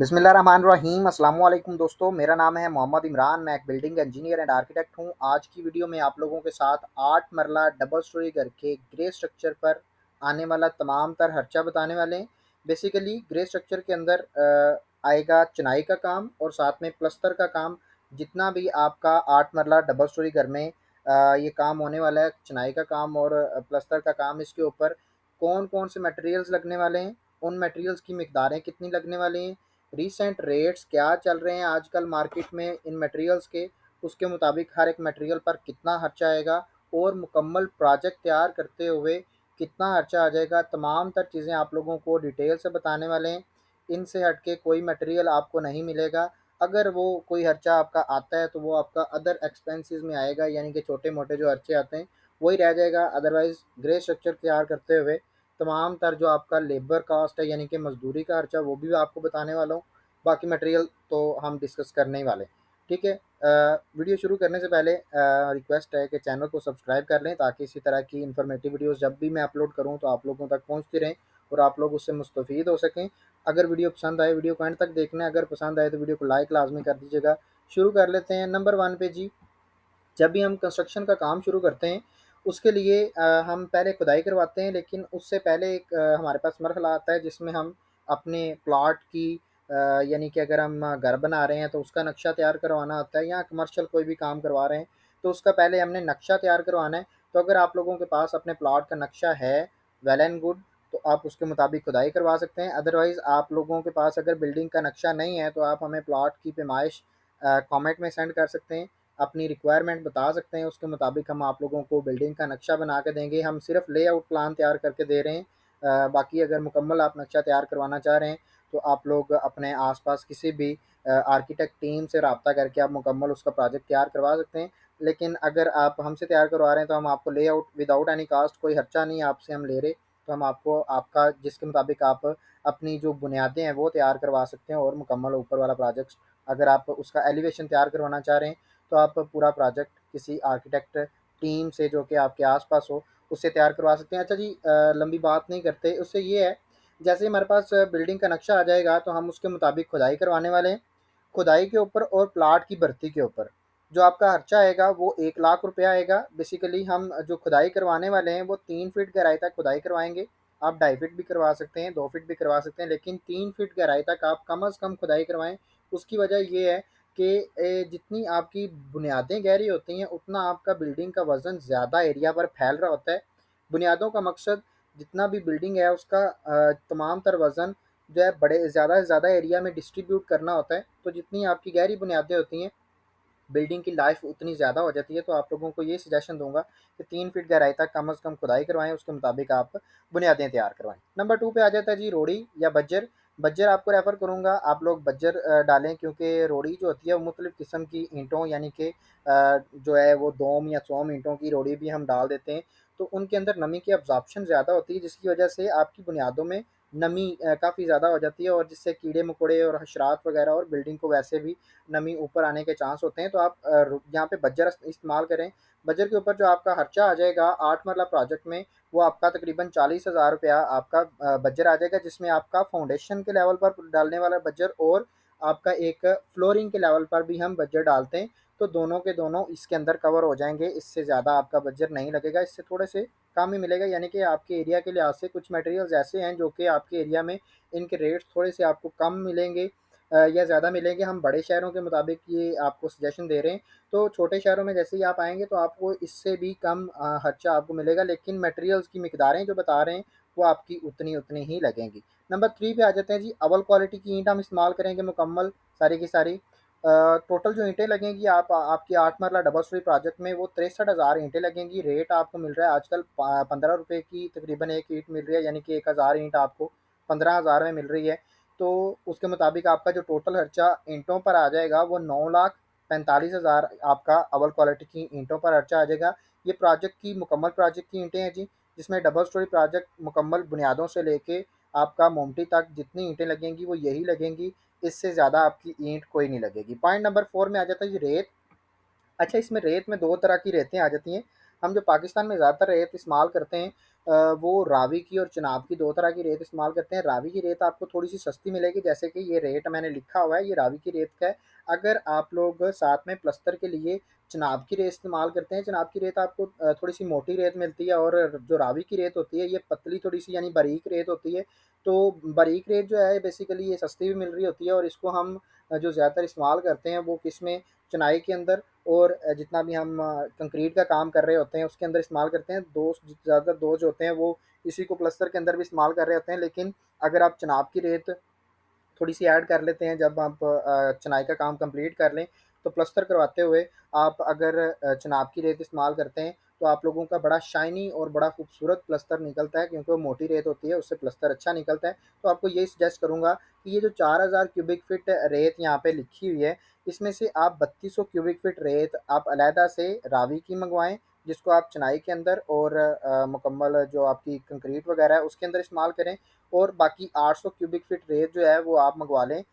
बिस्मिल्लाहिर्रहमानिर्रहीम अस्सलाम वालेकुम दोस्तों, मेरा नाम है मोहम्मद इमरान। मैं एक बिल्डिंग इंजीनियर एंड आर्किटेक्ट हूँ। आज की वीडियो में आप लोगों के साथ 8 मरला डबल स्टोरी घर के ग्रे स्ट्रक्चर पर आने वाला तमाम तर खर्चा बताने वाले हैं। बेसिकली ग्रे स्ट्रक्चर के अंदर आएगा चिनाई का काम और साथ में प्लस्तर का काम। जितना भी आपका 8 मरला डबल स्टोरी घर में ये काम होने वाला है, चिनाई का काम और प्लस्तर का काम, इसके ऊपर कौन कौन से मटेरियल्स लगने वाले हैं, उन मटेरियल्स की मिकदारें कितनी लगने वाली हैं, रीसेंट रेट्स क्या चल रहे हैं आजकल मार्केट में इन मटेरियल्स के, उसके मुताबिक हर एक मटेरियल पर कितना खर्चा आएगा और मुकम्मल प्रोजेक्ट तैयार करते हुए कितना खर्चा आ जाएगा, तमाम तर चीज़ें आप लोगों को डिटेल से बताने वाले हैं। इनसे हट के कोई मटेरियल आपको नहीं मिलेगा। अगर वो कोई खर्चा आपका आता है तो वो आपका अदर एक्सपेंसेस में आएगा, यानी कि छोटे मोटे जो खर्चे आते हैं वही रह जाएगा। अदरवाइज़ ग्रे स्ट्रक्चर तैयार करते हुए तमाम तर जो आपका लेबर कॉस्ट है, यानी कि मजदूरी का खर्चा, वो भी आपको बताने वाला हूँ। बाकी मटेरियल तो हम डिस्कस करने ही वाले, ठीक है। वीडियो शुरू करने से पहले रिक्वेस्ट है कि चैनल को सब्सक्राइब कर लें ताकि इसी तरह की इन्फॉर्मेटिव वीडियोस जब भी मैं अपलोड करूं तो आप लोगों तक पहुंचती रहें और आप लोग उससे मुस्तफ़ीद हो सकें। अगर वीडियो पसंद आए, वीडियो को एंड तक देखना है। अगर पसंद आए तो वीडियो को लाइक लाजमी कर दीजिएगा। शुरू कर लेते हैं नंबर 1 पे जी। जब भी हम कंस्ट्रक्शन का काम शुरू करते हैं उसके लिए हम पहले खुदाई करवाते हैं, लेकिन उससे पहले एक हमारे पास मरहला आता है जिसमें हम अपने प्लॉट की यानी कि अगर हम घर बना रहे हैं तो उसका नक्शा तैयार करवाना होता है, या कमर्शियल कोई भी काम करवा रहे हैं तो उसका पहले हमने नक्शा तैयार करवाना है। तो अगर आप लोगों के पास अपने प्लॉट का नक्शा है, वेल एंड गुड, तो आप उसके मुताबिक खुदाई करवा सकते हैं। अदरवाइज़ आप लोगों के पास अगर बिल्डिंग का नक्शा नहीं है तो आप हमें प्लॉट की पैमाइश कमेंट में सेंड कर सकते हैं, अपनी रिक्वायरमेंट बता सकते हैं, उसके मुताबिक हम आप लोगों को बिल्डिंग का नक्शा बना के देंगे। हम सिर्फ लेआउट प्लान तैयार करके दे रहे हैं। बाकी अगर मुकम्मल आप नक्शा तैयार करवाना चाह रहे हैं तो आप लोग अपने आसपास किसी भी आर्किटेक्ट टीम से रब्ता करके आप मुकम्मल उसका प्रोजेक्ट तैयार करवा सकते हैं। लेकिन अगर आप हमसे तैयार करवा रहे हैं तो हम आपको लेआउट विदाउट एनी कास्ट, कोई खर्चा नहीं आपसे हम ले रहे, तो हम आपको आपका जिसके मुताबिक आप अपनी जो बुनियादें हैं वो तैयार करवा सकते हैं और मुकम्मल ऊपर वाला प्रोजेक्ट, अगर आप उसका एलिवेशन तैयार करवाना चाह रहे हैं तो आप पूरा प्रोजेक्ट किसी आर्किटेक्ट टीम से जो कि आपके आसपास हो उससे तैयार करवा सकते हैं। अच्छा जी, लंबी बात नहीं करते, उससे ये है, जैसे हमारे पास बिल्डिंग का नक्शा आ जाएगा तो हम उसके मुताबिक खुदाई करवाने वाले हैं। खुदाई के ऊपर और प्लाट की भर्ती के ऊपर जो आपका खर्चा आएगा वो 1 लाख रुपया आएगा। बेसिकली हम जो खुदाई करवाने वाले हैं वो 3 फीट गहराई तक खुदाई करवाएंगे। आप 2.5 फीट भी करवा सकते हैं, 2 फीट भी करवा सकते हैं, लेकिन 3 फीट गहराई तक आप कम अज़ कम खुदाई करवाएं। उसकी वजह ये है कि जितनी आपकी बुनियादें गहरी होती हैं उतना आपका बिल्डिंग का वज़न ज़्यादा एरिया पर फैल रहा होता है। बुनियादों का मकसद जितना भी बिल्डिंग है उसका तमाम तर वज़न जो है बड़े ज़्यादा से ज़्यादा एरिया में डिस्ट्रीब्यूट करना होता है। तो जितनी आपकी गहरी बुनियादें होती हैं बिल्डिंग की लाइफ उतनी ज़्यादा हो जाती है। तो आप लोगों को ये सजेशन दूंगा कि 3 फीट गहराई तक कम अज़ कम खुदाई करवाएं, उसके मुताबिक आप बुनियादें तैयार करवाएं। नंबर 2 पे आ जाता है जी रोड़ी या बज्जर। बज्जर आपको रेफ़र करूंगा, आप लोग बज्जर डालें, क्योंकि रोड़ी जो होती है वो मुख्तलिफ़ किस्म की ईंटों, यानी कि जो है वो दोम या सोम ईंटों की रोड़ी भी हम डाल देते हैं। तो उनके अंदर नमी की अब्जॉर्प्शन ज़्यादा होती है जिसकी वजह से आपकी बुनियादों में नमी काफ़ी ज़्यादा हो जाती है और जिससे कीड़े मकोड़े और हशरात वगैरह और बिल्डिंग को वैसे भी नमी ऊपर आने के चांस होते हैं। तो आप यहाँ पे बज्जर इस्तेमाल करें। बज्जर के ऊपर जो आपका खर्चा आ जाएगा 8 मरला प्रोजेक्ट में, वो आपका तकरीबन 40,000 रुपया आपका बज्जर आ जाएगा, जिसमें आपका फाउंडेशन के लेवल पर डालने वाला बज्जर और आपका एक फ्लोरिंग के लेवल पर भी हम बज्जर डालते हैं। तो दोनों के दोनों इसके अंदर कवर हो जाएंगे, इससे ज़्यादा आपका बज्जर नहीं लगेगा, इससे थोड़े से कम ही मिलेगा। यानी कि आपके एरिया के लिहाज से कुछ मटेरियल्स ऐसे हैं जो कि आपके एरिया में इनके रेट्स थोड़े से आपको कम मिलेंगे या ज़्यादा मिलेंगे। हम बड़े शहरों के मुताबिक ये आपको सजेशन दे रहे हैं। तो छोटे शहरों में जैसे ही आप आएँगे तो आपको इससे भी कम खर्चा आपको मिलेगा, लेकिन मटेरियल्स की मिकदारें जो बता रहे हैं वो आपकी उतनी ही लगेंगी। नंबर 3 पे आ जाते हैं जी। अव्वल क्वालिटी की ईंट हम इस्तेमाल करेंगे मुकम्मल सारी की सारी। टोटल जो ईंटें लगेंगी आपकी 8 मरला डबल स्टोरी प्रोजेक्ट में वो 63,000 ईंटें लगेंगी। रेट आपको मिल रहा है आजकल 15 रुपये की तकरीबन एक ईंट मिल रही है, यानी कि 1,000 ईंट आपको 15,000 में मिल रही है। तो उसके मुताबिक आपका जो टोटल खर्चा ईंटों पर आ जाएगा वो 9,45,000 आपका अव्वल क्वालिटी की ईंटों पर खर्चा आ जाएगा। ये प्रोजेक्ट की मुकम्मल प्रोजेक्ट की ईंटें हैं जी, जिसमें डबल स्टोरी प्रोजेक्ट मुकम्मल बुनियादों से लेके आपका मोमटी तक जितनी ईंटें लगेंगी वो यही लगेंगी, इससे ज़्यादा आपकी ईंट कोई नहीं लगेगी। पॉइंट नंबर 4 में आ जाता है जी रेत। अच्छा, इसमें रेत में 2 तरह की रेतें आ जाती हैं। हम जो पाकिस्तान में ज़्यादातर रेत इस्तेमाल करते हैं वो रावी की और चिनाब की 2 तरह की रेत इस्तेमाल करते हैं। रावी की रेत आपको थोड़ी-सी सस्ती मिलेगी, जैसे कि ये रेट मैंने लिखा हुआ है, ये रावी की रेत का है। अगर आप लोग साथ में प्लस्तर के लिए चिनाब की रेत इस्तेमाल करते हैं, चिनाब की रेत आपको थोड़ी-सी मोटी रेत मिलती है, और जो रावी की रेत होती है, ये पतली थोड़ी-सी यानी बारीक रेत होती है। तो बारीक रेत जो है बेसिकली ये सस्ती भी मिल रही होती है, और इसको हम जो ज़्यादातर इस्तेमाल करते हैं वो किसमें, चिनाई के अंदर, और जितना भी हम कंक्रीट का काम कर रहे होते हैं उसके अंदर इस्तेमाल करते हैं। ज़्यादातर दोज होते हैं वो इसी को प्लस्तर के अंदर भी इस्तेमाल कर रहे होते हैं। लेकिन अगर आप चिनाब की रेत थोड़ी-सी ऐड कर लेते हैं जब आप चिनाई का काम कंप्लीट कर लें, तो प्लस्तर करवाते हुए आप अगर चिनाब की रेत इस्तेमाल करते हैं, तो आप लोगों का बड़ा शाइनी और बड़ा खूबसूरत प्लस्तर निकलता है, क्योंकि वो मोटी रेत होती है, उससे प्लस्तर अच्छा निकलता है। तो आपको यही सजेस्ट करूँगा कि ये जो 4000 क्यूबिक फीट रेत यहाँ पे लिखी हुई है, इसमें से आप 3200 क्यूबिक फीट रेत आप अलहदा से रावी की मँगवाएँ, जिसको आप चिनाई के अंदर और मुकम्मल जो आपकी कंक्रीट वगैरह है उसके अंदर इस्तेमाल करें। और बाकी 800 क्यूबिक फीट रेत जो है वो आप मंगवा लें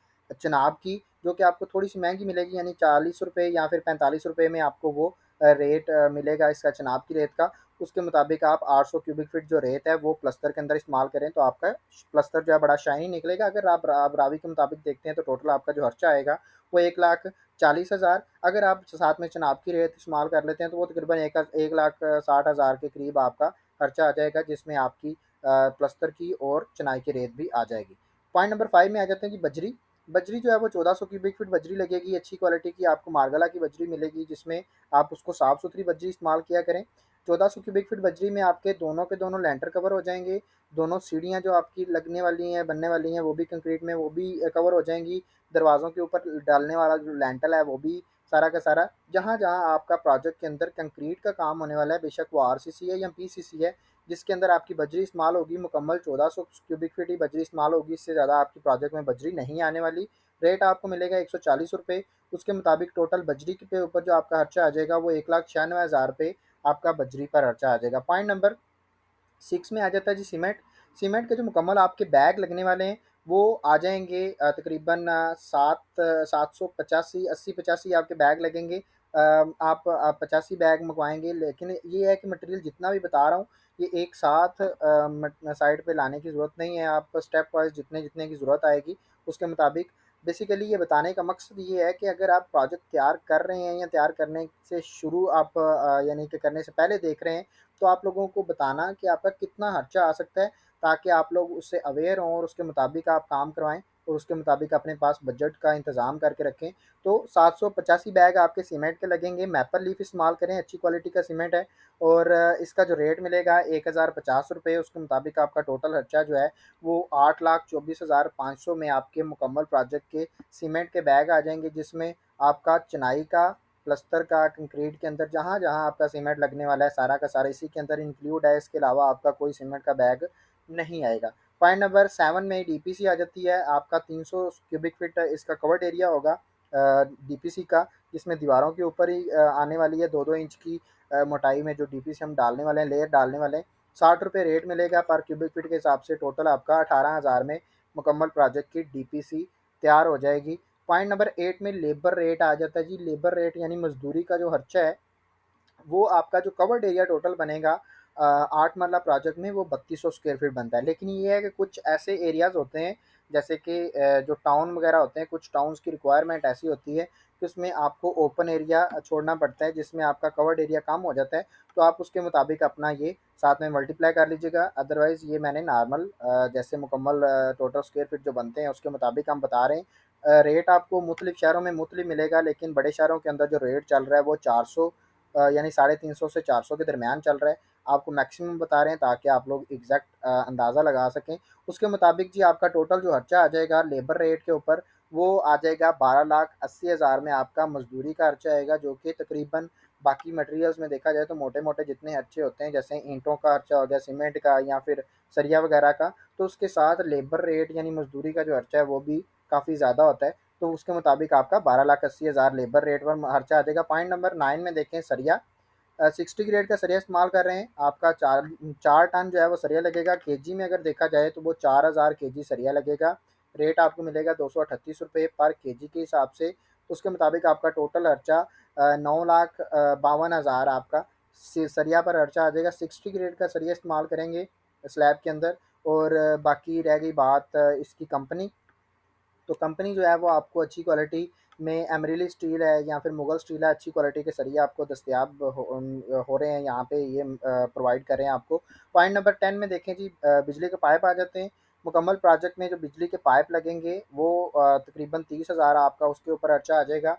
चिनाब की, जो कि आपको थोड़ी सी महंगी मिलेगी, यानी 40 रुपये या फिर 45 रुपये में आपको वो रेट मिलेगा इसका चिनाब की रेत का। उसके मुताबिक आप 800 क्यूबिक फीट जो रेत है वो प्लस्तर के अंदर इस्तेमाल करें, तो आपका प्लस्तर जो है बड़ा शाइनी निकलेगा। अगर आप रावी के मुताबिक देखते हैं तो टोटल आपका जो खर्चा आएगा वो 1,40,000। अगर आप साथ में चिनाब की रेत इस्तेमाल कर लेते हैं तो वो तकरीबन 1,60,000 के करीब आपका खर्चा आ जाएगा, जिसमें आपकी प्लस्तर की और चिनाई की रेत भी आ जाएगी। पॉइंट नंबर 5 में आ जाते हैं जी बजरी। बजरी जो है वो 1400 क्यूबिक फीट बजरी लगेगी, अच्छी क्वालिटी की आपको मार्गला की बजरी मिलेगी, जिसमें आप उसको साफ-सुथरी बजरी इस्तेमाल किया करें। 1400 क्यूबिक फीट बजरी में आपके दोनों के दोनों लैंटर कवर हो जाएँगे, दोनों सीढ़ियाँ जो आपकी लगने वाली हैं, बनने वाली हैं, वो भी कंक्रीट में वो भी कवर हो जाएँगी। दरवाज़ों के ऊपर डालने वाला जो लैंटल है वो भी सारा का सारा, जहाँ-जहाँ आपका प्रोजेक्ट के अंदर कंक्रीट का काम होने वाला है, बेशक वो आरसीसी है या पीसीसी है, जिसके अंदर आपकी बजरी इस्तेमाल होगी, मुकम्मल 1400 क्यूबिक फीट ही बजरी इस्तेमाल होगी, इससे ज़्यादा आपकी प्रोजेक्ट में बजरी नहीं आने वाली। रेट आपको मिलेगा 140 रुपये। उसके मुताबिक टोटल बजरी के ऊपर जो आपका खर्चा आ जाएगा वो 1,96,000 रुपये आपका बजरी पर खर्चा आ जाएगा। पॉइंट नंबर 6 में आ जाता है जी सीमेंट। सीमेंट के जो मुकम्मल आपके बैग लगने वाले हैं वो आ जाएँगे तकरीबन 785 आपके बैग लगेंगे। आप 85 बैग मँगवाएँगे, लेकिन ये है कि मटेरियल जितना भी बता रहा हूँ ये एक साथ मट साइट पे लाने की ज़रूरत नहीं है। आप स्टेप वाइज़ जितने-जितने की ज़रूरत आएगी उसके मुताबिक, बेसिकली ये बताने का मकसद ये है कि अगर आप प्रोजेक्ट तैयार कर रहे हैं या तैयार करने से शुरू आप यानी कि करने से पहले देख रहे हैं, तो आप लोगों को बताना कि आपका कितना खर्चा आ सकता है, ताकि आप लोग उससे अवेयर हों और उसके मुताबिक आप काम करवाएँ और उसके मुताबिक अपने पास बजट का इंतज़ाम करके रखें। तो 785 बैग आपके सीमेंट के लगेंगे, मैपल लीफ इस्तेमाल करें, अच्छी क्वालिटी का सीमेंट है, और इसका जो रेट मिलेगा 1050 रुपये, उसके मुताबिक आपका टोटल खर्चा जो है वो 8,24,500 में आपके मुकम्मल प्रोजेक्ट के सीमेंट के बैग आ जाएँगे, जिसमें आपका चिनाई का, प्लस्तर का, कंक्रीट के अंदर जहाँ-जहाँ आपका सीमेंट लगने वाला है सारा का सारा इसी के अंदर इंक्लूड है, इसके अलावा आपका कोई सीमेंट का बैग नहीं आएगा। पॉइंट नंबर 7 में डीपीसी आ जाती है, आपका 300 क्यूबिक फीट इसका कवर्ड एरिया होगा डीपीसी का, जिसमें दीवारों के ऊपर ही आने वाली है 2-2 इंच की मोटाई में जो डीपीसी हम डालने वाले हैं, लेयर डालने वाले हैं। 60 रुपये रेट मिलेगा पर क्यूबिक फीट के हिसाब से, टोटल आपका 18,000 में मुकम्मल प्रोजेक्ट की डीपीसी तैयार हो जाएगी। पॉइंट नंबर 8 में लेबर रेट आ जाता है जी। लेबर रेट यानी मज़दूरी का जो खर्चा है वो आपका जो कवर्ड एरिया टोटल बनेगा 8 मरला प्रोजेक्ट में वो 3200 स्क्वायर फीट बनता है। लेकिन ये है कि कुछ ऐसे एरियाज़ होते हैं जैसे कि जो टाउन वगैरह होते हैं, कुछ टाउन्स की रिक्वायरमेंट ऐसी होती है कि उसमें आपको ओपन एरिया छोड़ना पड़ता है, जिसमें आपका कवर्ड एरिया कम हो जाता है। तो आप उसके मुताबिक अपना ये साथ में मल्टीप्लाई कर लीजिएगा। अदरवाइज़ ये मैंने नॉर्मल जैसे मुकम्मल टोटल स्क्वायर फीट जो बनते हैं उसके मुताबिक हम बता रहे हैं। रेट आपको मुख्तलिफ शहरों में मुख्तलिफ मिलेगा, लेकिन बड़े शहरों के अंदर जो रेट चल रहा है वो 400 यानी 350 से 400 के दरमियान चल रहा है। आपको मैक्सिमम बता रहे हैं ताकि आप लोग एग्जैक्ट अंदाज़ा लगा सकें। उसके मुताबिक जी आपका टोटल जो खर्चा आ जाएगा लेबर रेट के ऊपर वो आ जाएगा 12,80,000 में आपका मजदूरी का खर्चा आएगा, जो कि तकरीबन बाकी मटेरियल्स में देखा जाए तो मोटे-मोटे जितने खर्चे होते हैं, जैसे ईंटों का खर्चा हो गया, सीमेंट का या फिर सरिया वगैरह का, तो उसके साथ लेबर रेट यानी मजदूरी का जो खर्चा है वो भी काफ़ी ज़्यादा होता है। तो उसके मुताबिक आपका 12,80,000 लेबर रेट पर खर्चा आ जाएगा। पॉइंट नंबर 9 में देखें सरिया। 60 ग्रेड का सरिया इस्तेमाल कर रहे हैं, आपका 4 टन जो है वो सरिया लगेगा। केजी में अगर देखा जाए तो वो 4000 केजी सरिया लगेगा। रेट आपको मिलेगा 238 रुपये पर केजी के हिसाब से। उसके मुताबिक आपका टोटल खर्चा 9,52,000 आपका सरिया पर खर्चा आ जाएगा। 60 ग्रेड का सरिया इस्तेमाल करेंगे स्लैब के अंदर। और बाकी रह गई बात इसकी कंपनी। तो कंपनी जो है वो आपको अच्छी क्वालिटी में एमरिली स्टील है या फिर मुगल स्टील है, अच्छी क्वालिटी के सरिया आपको दस्तियाब हो रहे हैं यहाँ पे, ये प्रोवाइड कर रहे हैं आपको। पॉइंट नंबर 10 में देखें जी, बिजली के पाइप आ जाते हैं। मुकम्मल प्रोजेक्ट में जो बिजली के पाइप लगेंगे वो तकरीबन 30,000 आपका उसके ऊपर खर्चा आ जाएगा।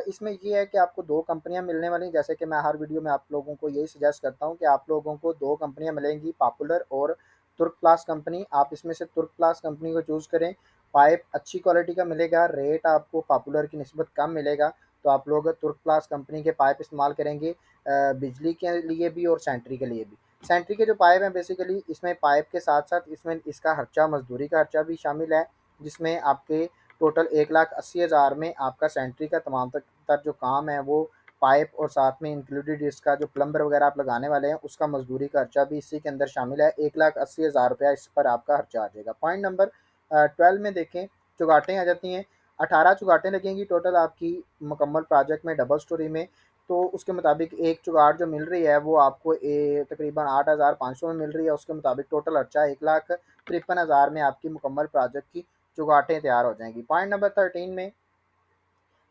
इसमें ये है कि आपको दो कंपनियां मिलने वाली हैं, जैसे कि मैं हर वीडियो में आप लोगों को यही सजेस्ट करता हूं कि आप लोगों को दो कंपनियां मिलेंगी, पॉपुलर और तुर्क प्लास कंपनी। आप इसमें से तुर्क प्लास कंपनी को चूज़ करें। पाइप अच्छी क्वालिटी का मिलेगा, रेट आपको पॉपुलर की निस्बत कम मिलेगा। तो आप लोग तुर्क प्लास कंपनी के पाइप इस्तेमाल करेंगे बिजली के लिए भी और सेंट्री के लिए भी। सेंट्री के जो पाइप हैं बेसिकली इसमें पाइप के साथ साथ इसमें इसका खर्चा, मजदूरी का खर्चा भी शामिल है, जिसमें आपके टोटल 1,80,000 में आपका सेंट्री का तमाम तर जो काम है वो पाइप और साथ में इंक्लूडेड इसका जो प्लम्बर वगैरह आप लगाने वाले हैं उसका मजदूरी का खर्चा भी इसी के अंदर शामिल है। 1,80,000 रुपया इस पर आपका खर्चा आ जाएगा। पॉइंट नंबर 12 में देखें, चुगाटें आ जाती हैं। 18 चुगाटें लगेंगी टोटल आपकी मुकम्मल प्रोजेक्ट में डबल स्टोरी में। तो उसके मुताबिक एक चुगाट जो मिल रही है वो आपको तकरीबन 8,500 में मिल रही है। उसके मुताबिक टोटल खर्चा 1,53,000 में आपकी मुकम्मल प्रोजेक्ट की चुगाटें तैयार हो जाएंगी। पॉइंट नंबर 13 में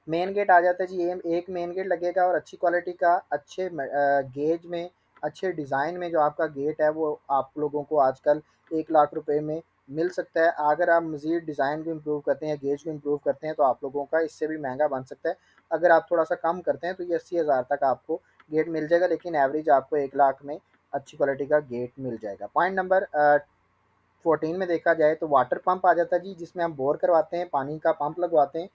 मेन गेट आ जाता है जी। ये एक मेन गेट लगेगा और अच्छी क्वालिटी का, अच्छे गेज में, अच्छे डिज़ाइन में जो आपका गेट है वो आप लोगों को आजकल 1,00,000 रुपए में मिल सकता है। अगर आप मज़ीद डिज़ाइन को इम्प्रूव करते हैं, गेज को इम्प्रूव करते हैं तो आप लोगों का इससे भी महंगा बन सकता है। अगर आप थोड़ा सा कम करते हैं तो ये 80,000 तक आपको गेट मिल जाएगा, लेकिन एवरेज आपको 1,00,000 में अच्छी क्वालिटी का गेट मिल जाएगा। पॉइंट नंबर 14 में देखा जाए तो वाटर पंप आ जाता है जी, जिसमें हम बोर करवाते हैं, पानी का पंप लगवाते हैं।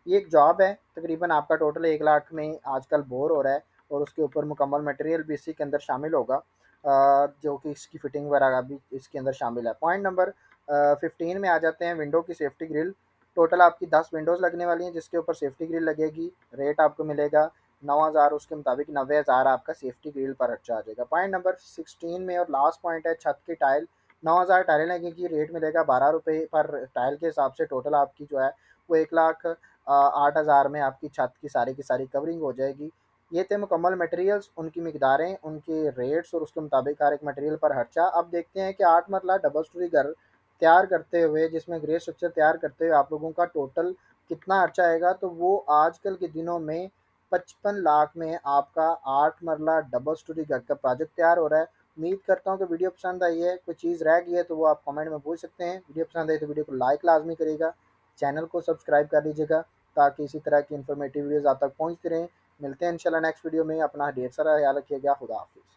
ये एक जॉब है, तकरीबन आपका टोटल 1,00,000 में आजकल बोर हो रहा है और उसके ऊपर मुकम्मल मटेरियल भी इसी के अंदर शामिल होगा, जो कि इसकी फिटिंग वगैरह भी इसके अंदर शामिल है। पॉइंट नंबर 15 में आ जाते हैं विंडो की सेफ्टी ग्रिल। टोटल आपकी 10 विंडोज़ लगने वाली हैं जिसके ऊपर सेफ्टी ग्रिल लगेगी। रेट आपको मिलेगा 9,000, उसके मुताबिक 90,000 आपका सेफ्टी ग्रिल पर खर्चा आ जाएगा। पॉइंट नंबर 16 में और लास्ट पॉइंट है छत की टाइल। 9,000 टाइलें लगेगी, रेट मिलेगा 12 रुपये पर टाइल के हिसाब से। टोटल आपकी जो है वो 1,08,000 में आपकी छत की सारी कवरिंग हो जाएगी। ये थे मुकम्मल मटेरियल्स, उनकी मिकदारें, उनके रेट्स और उसके मुताबिक हर एक मटेरियल पर खर्चा। अब देखते हैं कि 8 मरला डबल स्टोरी घर तैयार करते हुए, जिसमें ग्रे स्ट्रक्चर तैयार करते हुए आप लोगों का टोटल कितना खर्चा आएगा। तो वो आजकल के दिनों में 55 लाख में आपका 8 मरला डबल स्टोरी घर का प्रोजेक्ट तैयार हो रहा है। उम्मीद करता हूँ कि वीडियो पसंद आई है। कोई चीज़ रह गई है तो वो आप कमेंट में पूछ सकते हैं। वीडियो पसंद आई तो वीडियो को लाइक लाजमी करिएगा, चैनल को सब्सक्राइब कर लीजिएगा ताकि इसी तरह की इन्फॉर्मेटिव वीडियोज़ आप तक पहुँचती रहें। मिलते हैं इंशाल्लाह नेक्स्ट वीडियो में। अपना ढेर सारा ख्याल रखिएगा। खुदा हाफिज़।